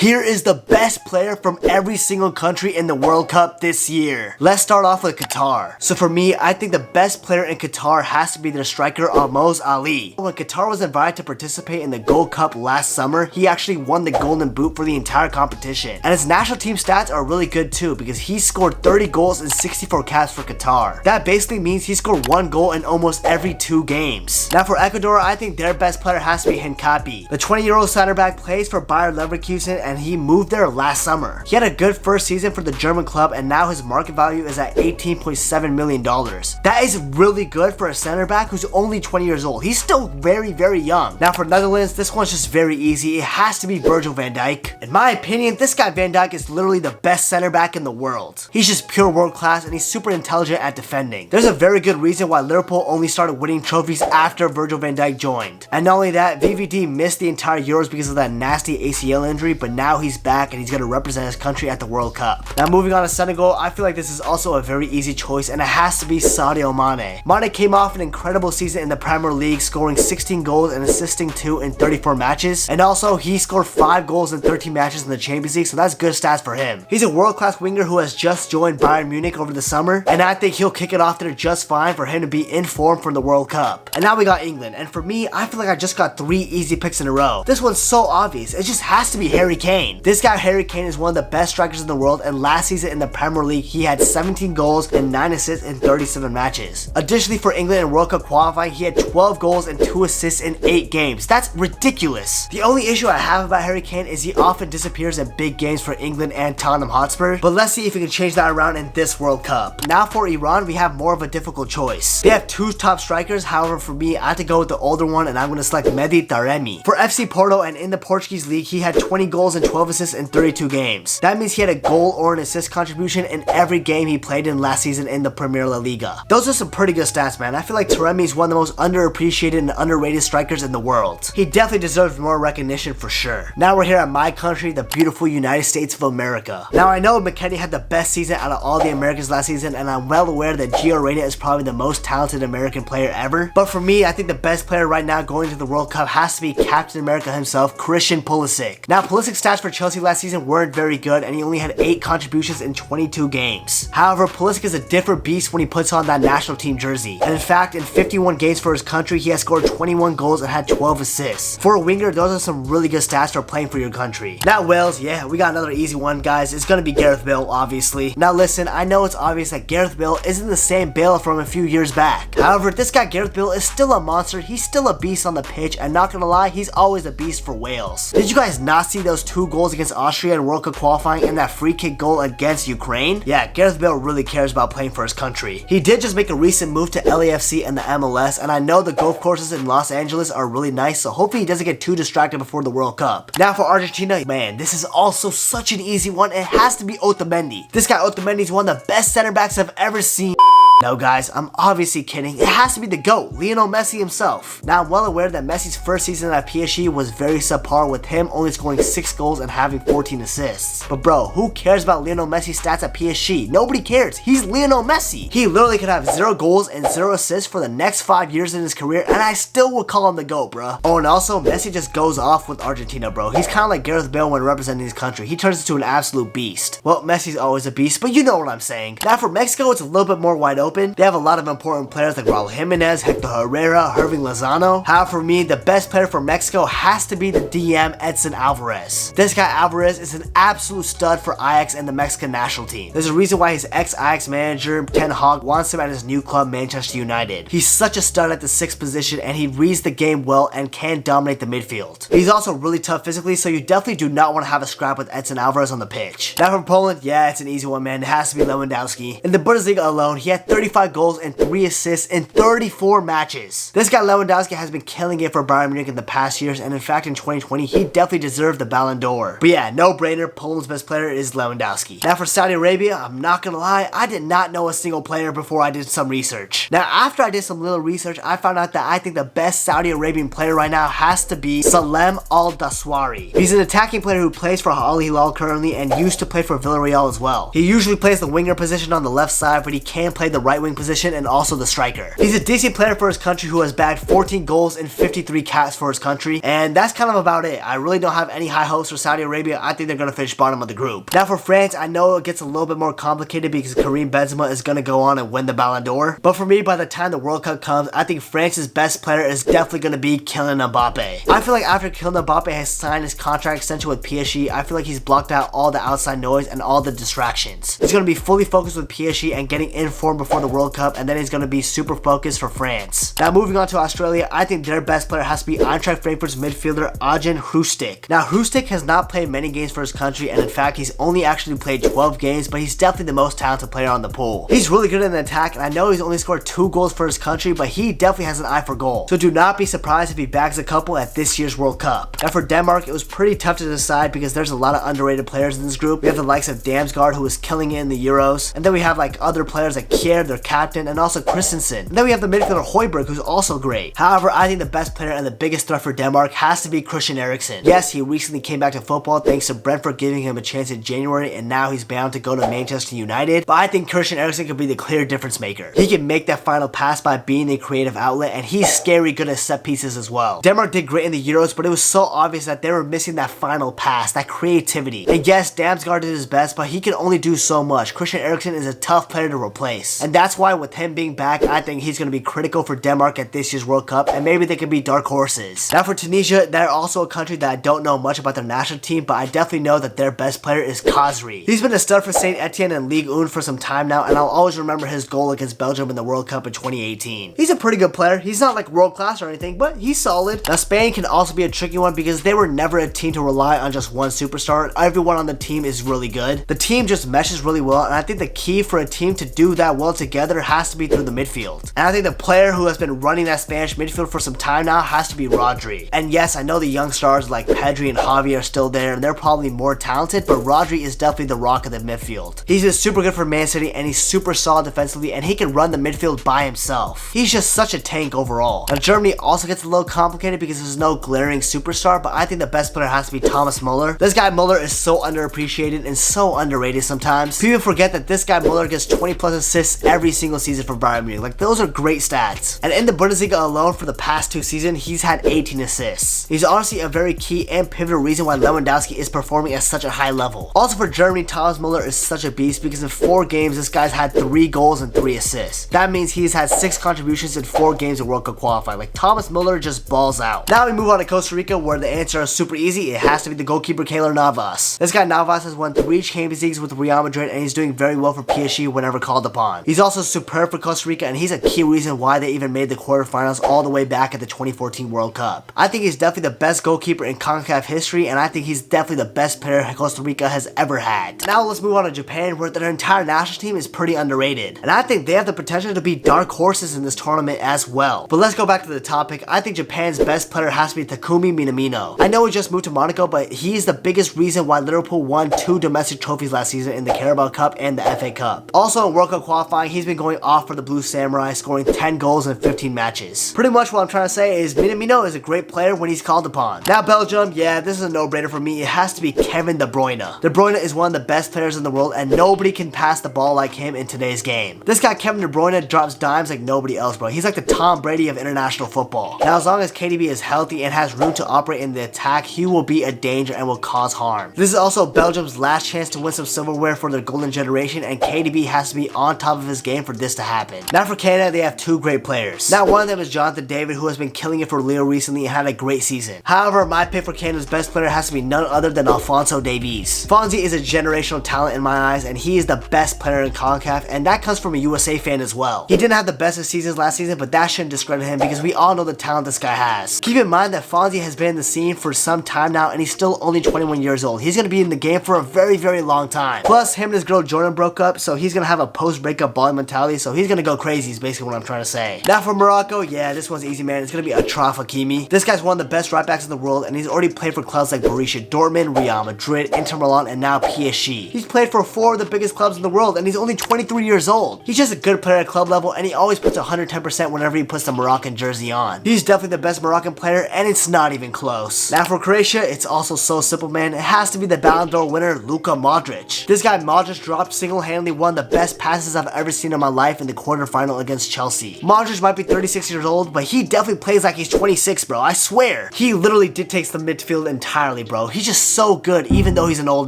Here is the best player from every single country in the World Cup this year. Let's start off with Qatar. So for me, I think the best player in Qatar has to be their striker Almoz Ali. When Qatar was invited to participate in the Gold Cup last summer, he actually won the Golden Boot for the entire competition. And his national team stats are really good too, because he scored 30 goals in 64 caps for Qatar. That basically means he scored 1 goal in almost every 2 games. Now for Ecuador, I think their best player has to be Hincapi. The 20-year-old center back plays for Bayer Leverkusen and he moved there last summer. He had a good first season for the German club and now his market value is at $18.7 million. That is really good for a center back who's only 20 years old. He's still very young. Now for Netherlands, this one's just very easy. It has to be Virgil van Dijk. In my opinion, this guy Van Dijk is literally the best center back in the world. He's just pure world class and he's super intelligent at defending. There's a very good reason why Liverpool only started winning trophies after Virgil van Dijk joined. And not only that, VVD missed the entire Euros because of that nasty ACL injury, but now he's back and he's going to represent his country at the World Cup. Now moving on to Senegal, I feel like this is also a very easy choice and it has to be Sadio Mane. Mane came off an incredible season in the Premier League, scoring 16 goals and assisting 2 in 34 matches. And also he scored 5 goals in 13 matches in the Champions League, so that's good stats for him. He's a world-class winger who has just joined Bayern Munich over the summer, and I think he'll kick it off there just fine for him to be in form for the World Cup. And now we got England, and for me, I feel like I just got 3 easy picks in a row. This one's so obvious, it just has to be Harry Kane. This guy Harry Kane is one of the best strikers in the world, and last season in the Premier League, he had 17 goals and 9 assists in 37 matches. Additionally, for England in World Cup qualifying, he had 12 goals and 2 assists in 8 games. That's ridiculous. The only issue I have about Harry Kane is he often disappears in big games for England and Tottenham Hotspur, but let's see if we can change that around in this World Cup. Now for Iran, we have more of a difficult choice. They have 2 top strikers, however for me, I have to go with the older one and I'm going to select Mehdi Taremi. For FC Porto and in the Portuguese league, he had 20 goals and 12 assists in 32 games. That means he had a goal or an assist contribution in every game he played in last season in the Premier La Liga. Those are some pretty good stats, man. I feel like Taremi is one of the most underappreciated and underrated strikers in the world. He definitely deserves more recognition for sure. Now we're here at my country, the beautiful United States of America. Now I know McKennie had the best season out of all the Americans last season, and I'm well aware that Gio Reyna is probably the most talented American player ever. But for me, I think the best player right now going to the World Cup has to be Captain America himself, Christian Pulisic. Now Pulisic's stats for Chelsea last season weren't very good, and he only had 8 contributions in 22 games. However, Pulisic is a different beast when he puts on that national team jersey. And in fact, in 51 games for his country, he has scored 21 goals and had 12 assists. For a winger, those are some really good stats for playing for your country. Now Wales, yeah, we got another easy one, guys. It's gonna be Gareth Bale, obviously. Now listen, I know it's obvious that Gareth Bale isn't the same Bale from a few years back. However, this guy Gareth Bale is still a monster. He's still a beast on the pitch, and not gonna lie, he's always a beast for Wales. Did you guys not see those 2 goals against Austria in World Cup qualifying and that free kick goal against Ukraine? Yeah, Gareth Bale really cares about playing for his country. He did just make a recent move to LAFC and the MLS, and I know the golf courses in Los Angeles are really nice, so hopefully he doesn't get too distracted before the World Cup. Now for Argentina, man, this is also such an easy one. It has to be Otamendi. This guy Otamendi is one of the best center backs I've ever seen. No guys, I'm obviously kidding. It has to be the GOAT, Lionel Messi himself. Now I'm well aware that Messi's first season at PSG was very subpar, with him only scoring 6 goals and having 14 assists. But bro, who cares about Lionel Messi's stats at PSG? Nobody cares. He's Lionel Messi. He literally could have 0 goals and 0 assists for the next 5 years in his career, and I still would call him the GOAT, bro. Oh, and also Messi just goes off with Argentina, bro. He's kind of like Gareth Bale when representing his country. He turns into an absolute beast. Well, Messi's always a beast, but you know what I'm saying. Now for Mexico, it's a little bit more wide open. They have a lot of important players like Raul Jimenez, Hector Herrera, Irving Lozano. However, for me, the best player for Mexico has to be the DM Edson Alvarez. This guy Alvarez is an absolute stud for Ajax and the Mexican national team. There's a reason why his ex-Ajax manager, Ten Hag, wants him at his new club, Manchester United. He's such a stud at the 6th position, and he reads the game well and can dominate the midfield. He's also really tough physically, so you definitely do not want to have a scrap with Edson Alvarez on the pitch. Now from Poland, yeah, it's an easy one, man. It has to be Lewandowski. In the Bundesliga alone, he had 35 goals and 3 assists in 34 matches. This guy Lewandowski has been killing it for Bayern Munich in the past years, and in fact in 2020 he definitely deserved the Ballon d'Or. But yeah, no brainer, Poland's best player is Lewandowski. Now for Saudi Arabia, I'm not gonna lie, I did not know a single player before I did some research. Now after I did some little research, I found out that I think the best Saudi Arabian player right now has to be Salem Al Daswari. He's an attacking player who plays for Al Hilal currently and used to play for Villarreal as well. He usually plays the winger position on the left side, but he can play the right wing position and also the striker. He's a decent player for his country who has bagged 14 goals and 53 caps for his country, and that's kind of about it. I really don't have any high hopes for Saudi Arabia. I think they're going to finish bottom of the group. Now for France, I know it gets a little bit more complicated because Karim Benzema is going to go on and win the Ballon d'Or, but for me, by the time the World Cup comes, I think France's best player is definitely going to be Kylian Mbappe. I feel like after Kylian Mbappe has signed his contract extension with PSG, I feel like he's blocked out all the outside noise and all the distractions. He's going to be fully focused with PSG and getting in form before the World Cup, and then he's going to be super focused for France. Now moving on to Australia, I think their best player has to be Eintracht Frankfurt's midfielder Arjen Hrustic. Now Hrustic has not played many games for his country, and in fact he's only actually played 12 games, but he's definitely the most talented player on the pool. He's really good in the attack, and I know he's only scored 2 goals for his country, but he definitely has an eye for goal. So do not be surprised if he bags a couple at this year's World Cup. Now for Denmark, it was pretty tough to decide because there's a lot of underrated players in this group. We have the likes of Damsgaard, who was killing it in the Euros, and then we have like other players like Kjær, their captain, and also Christensen. And then we have the midfielder Højbjerg, who's also great. However, I think the best player and the biggest threat for Denmark has to be Christian Eriksen. Yes, he recently came back to football thanks to Brentford giving him a chance in January, and now he's bound to go to Manchester United, but I think Christian Eriksen could be the clear difference maker. He can make that final pass by being the creative outlet, and he's scary good at set pieces as well. Denmark did great in the Euros, but it was so obvious that they were missing that final pass, that creativity. And yes, Damsgaard did his best, but he can only do so much. Christian Eriksen is a tough player to replace, and that's why with him being back, I think he's going to be critical for Denmark at this year's World Cup, and maybe they could be dark horses. Now for Tunisia, they're also a country that I don't know much about their national team, but I definitely know that their best player is Khazri. He's been a stud for Saint Etienne and Ligue 1 for some time now, and I'll always remember his goal against Belgium in the World Cup in 2018. He's a pretty good player. He's not like world class or anything, but he's solid. Now Spain can also be a tricky one because they were never a team to rely on just one superstar. Everyone on the team is really good. The team just meshes really well, and I think the key for a team to do that well together has to be through the midfield. And I think the player who has been running that Spanish midfield for some time now has to be Rodri. And yes, I know the young stars like Pedri and Javi are still there, and they're probably more talented, but Rodri is definitely the rock of the midfield. He's been super good for Man City, and he's super solid defensively, and he can run the midfield by himself. He's just such a tank overall. Now Germany also gets a little complicated because there's no glaring superstar, but I think the best player has to be Thomas Muller. This guy Muller is so underappreciated and so underrated sometimes. People forget that this guy Muller gets 20 plus assists every single season for Bayern Munich. Like, those are great stats. And in the Bundesliga alone for the past 2 seasons, he's had 18 assists. He's honestly a very key and pivotal reason why Lewandowski is performing at such a high level. Also for Germany, Thomas Muller is such a beast because in 4 games, this guy's had 3 goals and 3 assists. That means he's had 6 contributions in 4 games of World Cup qualifying. Like, Thomas Muller just balls out. Now we move on to Costa Rica, where the answer is super easy. It has to be the goalkeeper Keylor Navas. This guy Navas has won 3 Champions Leagues with Real Madrid, and he's doing very well for PSG whenever called upon. He's also superb for Costa Rica, and he's a key reason why they even made the quarterfinals all the way back at the 2014 World Cup. I think he's definitely the best goalkeeper in CONCACAF history, and I think he's definitely the best player Costa Rica has ever had. Now let's move on to Japan, where their entire national team is pretty underrated, and I think they have the potential to be dark horses in this tournament as well. But let's go back to the topic. I think Japan's best player has to be Takumi Minamino. I know he just moved to Monaco, but he's the biggest reason why Liverpool won 2 domestic trophies last season in the Carabao Cup and the FA Cup. Also in World Cup qualifying, he's been going off for the Blue Samurai, scoring 10 goals in 15 matches. Pretty much what I'm trying to say is Minamino is a great player when he's called upon. Now Belgium, yeah, this is a no-brainer for me. It has to be Kevin De Bruyne. De Bruyne is one of the best players in the world, and nobody can pass the ball like him in today's game. This guy Kevin De Bruyne drops dimes like nobody else, bro. He's like the Tom Brady of international football. Now as long as KDB is healthy and has room to operate in the attack, he will be a danger and will cause harm. This is also Belgium's last chance to win some silverware for their golden generation, and KDB has to be on top of his game for this to happen. Now for Canada, they have 2 great players. Now one of them is Jonathan David, who has been killing it for Leo recently and had a great season. However, my pick for Canada's best player has to be none other than Alphonso Davies. Fonzie is a generational talent in my eyes, and he is the best player in CONCACAF, and that comes from a USA fan as well. He didn't have the best of seasons last season, but that shouldn't discredit him because we all know the talent this guy has. Keep in mind that Fonzie has been in the scene for some time now, and he's still only 21 years old. He's going to be in the game for a very, very long time. Plus, him and his girl Jordan broke up, so he's going to have a post-breakup balling mentality, so he's going to go crazy is basically what I'm trying to say. Now for Morocco, yeah, this one's easy, man. It's going to be Achraf Hakimi. This guy's one of the best right backs in the world, and he's already played for clubs like Borussia Dortmund, Real Madrid, Inter Milan, and now PSG. He's played for 4 of the biggest clubs in the world, and he's only 23 years old. He's just a good player at club level, and he always puts 110% whenever he puts the Moroccan jersey on. He's definitely the best Moroccan player, and it's not even close. Now for Croatia, it's also so simple, man. It has to be the Ballon d'Or winner, Luka Modric. This guy Modric dropped single-handedly one of the best passes I've ever seen in my life in the quarterfinal against Chelsea. Modric might be 36 years old, but he definitely plays like he's 26, bro. I swear. He literally dictates the midfield entirely, bro. He's just so good, even though he's an old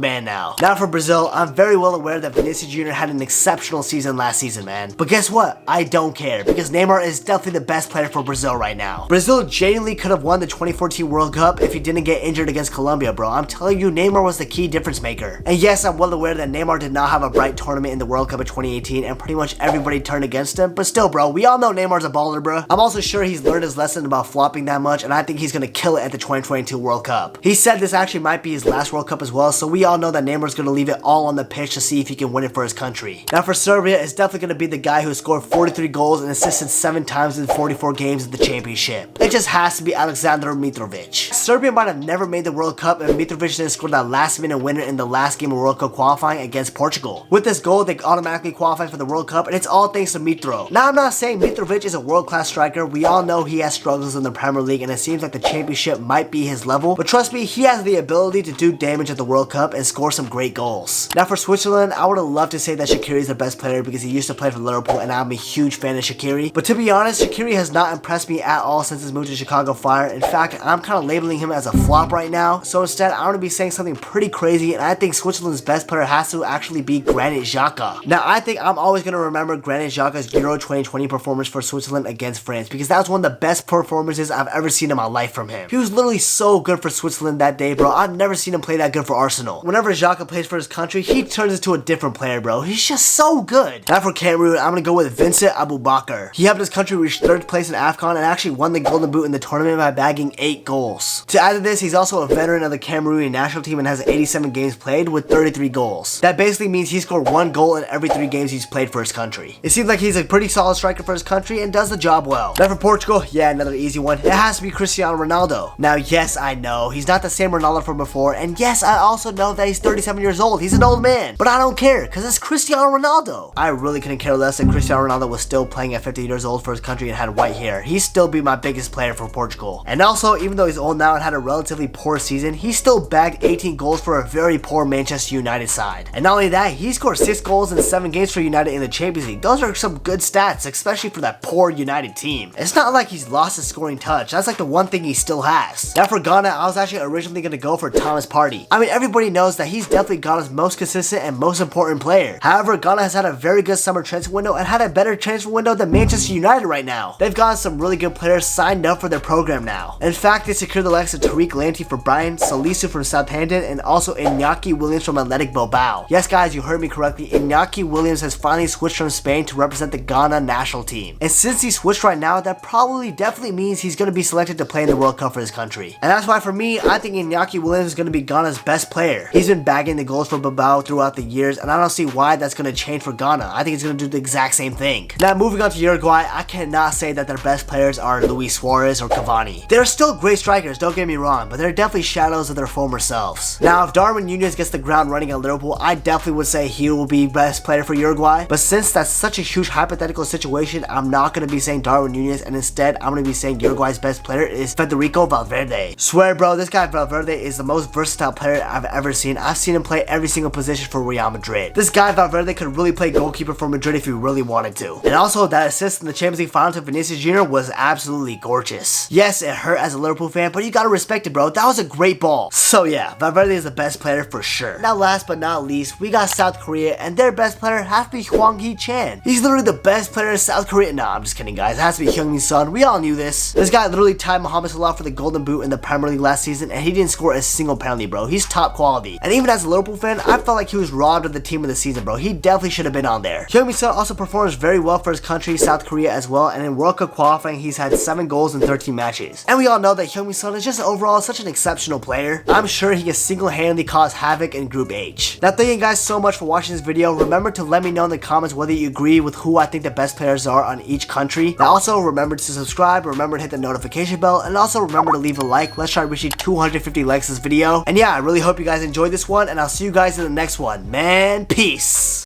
man now. Now for Brazil, I'm very well aware that Vinicius Jr. had an exceptional season last season, man. But guess what? I don't care, because Neymar is definitely the best player for Brazil right now. Brazil genuinely could have won the 2014 World Cup if he didn't get injured against Colombia, bro. I'm telling you, Neymar was the key difference maker. And yes, I'm well aware that Neymar did not have a bright tournament in the World Cup of 2018, and pretty much everybody turned against him, but still, bro, we all know Neymar's a baller, bro. I'm also sure he's learned his lesson about flopping that much, and I think he's gonna kill it at the 2022 World Cup. He said this actually might be his last World Cup as well, so we all know that Neymar's gonna leave it all on the pitch to see if he can win it for his country. Now for Serbia, it's definitely gonna be the guy who scored 43 goals and assisted 7 times in 44 games in the championship. It just has to be Aleksandar Mitrovic. Serbia might have never made the World Cup if Mitrovic didn't score that last minute winner in the last game of World Cup qualifying against Portugal. With this goal, they automatically qualified for the World Cup, and it's all thanks to Mitro. Now I'm not saying Mitrovic is a world-class striker. We all know he has struggles in the Premier League, and it seems like the championship might be his level, but trust me, he has the ability to do damage at the World Cup and score some great goals. Now for Switzerland, I would have loved to say that Shaqiri is the best player because he used to play for Liverpool, and I'm a huge fan of Shaqiri. But to be honest, Shaqiri has not impressed me at all since his move to Chicago Fire. In fact, I'm kind of labeling him as a flop right now. So instead, I'm going to be saying something pretty crazy, and I think Switzerland's best player has to actually be Granit Xhaka. Now, I think I'm always going to remember Granit Xhaka's Euro 2020 performance for Switzerland against France because that was one of the best performances I've ever seen in my life from him. He was literally so good for Switzerland that day, bro. I've never seen him play that good for Arsenal. Whenever Xhaka plays for his country, he turns into a different player, bro. He's just so good. Now for Cameroon, I'm going to go with Vincent Aboubakar. He helped his country reach 3rd place in AFCON and actually won the Golden Boot in the tournament by bagging 8 goals. To add to this, he's also a veteran of the Cameroonian national team and has 87 games played with 33 goals. That basically means he scored 1 goal in every 3 games he's played for his country. It seems like he's a pretty solid striker for his country and does the job well. Now for Portugal, yeah, another easy one. It has to be Cristiano Ronaldo. Now, yes, I know he's not the same Ronaldo from before, and yes, I also know that he's 37 years old. He's an old man, but I don't care because it's Cristiano Ronaldo. I really couldn't care less that Cristiano Ronaldo was still playing at 50 years old for his country and had white hair. He'd still be my biggest player for Portugal. And also, even though he's old now and had a relatively poor season, he still bagged 18 goals for a very poor Manchester United side. And not only that, he scored 6 goals in 7 games for United in the Champions League. Those are some good stats, especially for that poor United team. It's not like he's lost his scoring touch. That's like the one thing he still has. Now for Ghana, I was actually originally going to go for Thomas Partey. I mean, everybody knows that he's definitely Ghana's most consistent and most important player. However, Ghana has had a very good summer transfer window and had a better transfer window than Manchester United right now. They've gotten some really good players signed up for their program now. In fact, they secured the likes of Tariq Lamptey for Brighton, Salisu from Southampton, and also Iñaki Williams from Athletic Bilbao. Yes guys, you heard me correctly. Iñaki Williams has finally switched from Spain to represent the Ghana national team. And since he switched right now, that probably definitely means he's going to be selected to play in the World Cup for his country. And that's why for me, I think Iñaki Williams is going to be Ghana's best player. He's been bagging the goals for Bilbao throughout the years, and I don't see why that's going to change for Ghana. I think it's going to do the exact same thing. Now moving on to Uruguay, I cannot say that their best players are Luis Suarez or Cavani. They're still great strikers, don't get me wrong, but they're definitely shadows of their former selves. Now if Darwin Núñez gets the ground running at Liverpool, I definitely would say he will be best player for Uruguay, but since that's such a huge hypothetical situation, I'm not going to be saying Darwin Núñez, and instead I'm going to be saying Uruguay's best player is Federico Valverde. Swear bro, this guy Valverde is the most versatile player I've ever seen. I've seen him play every single position for Real Madrid. This guy Valverde could really play goalkeeper for Madrid if he really wanted to. And also that assist in the Champions League final to Vinicius Jr. was absolutely gorgeous. Yes, it hurt as a Liverpool fan, but you gotta respect it, bro. That was a great ball. So yeah, Valverde is the best player for sure. Now last but not least, we got South Korea, and their best player has to be Hwang Hee-chan. He's literally the best player in South Korea. Nah, I'm just kidding guys. It has to be Heung-min Son. We all knew this. This guy literally tied Mohamed Salah for the Golden Boot in the Premier League last season, and he didn't score a single penalty, bro. He's top quality. And even as a Liverpool fan, I felt like he was robbed of the team of the season, bro. He definitely should have been on there. Heung-min Son also performs very well for his country, South Korea as well, and in World Cup qualifying, he's had 7 goals in 13 matches. And we all know that Heung-min Son is just overall such an exceptional player. I'm sure he can single-handedly cause havoc in Group H. Now thank you guys so much for watching this video. Remember to let me know in the comments whether you agree with who I think the best players are on each country. Now also remember to subscribe, remember to hit the notification bell, and also remember to leave a like. Let's try reaching 250 likes this video. And yeah, I really hope you guys enjoyed this one, and I'll see you guys in the next one. Man, peace.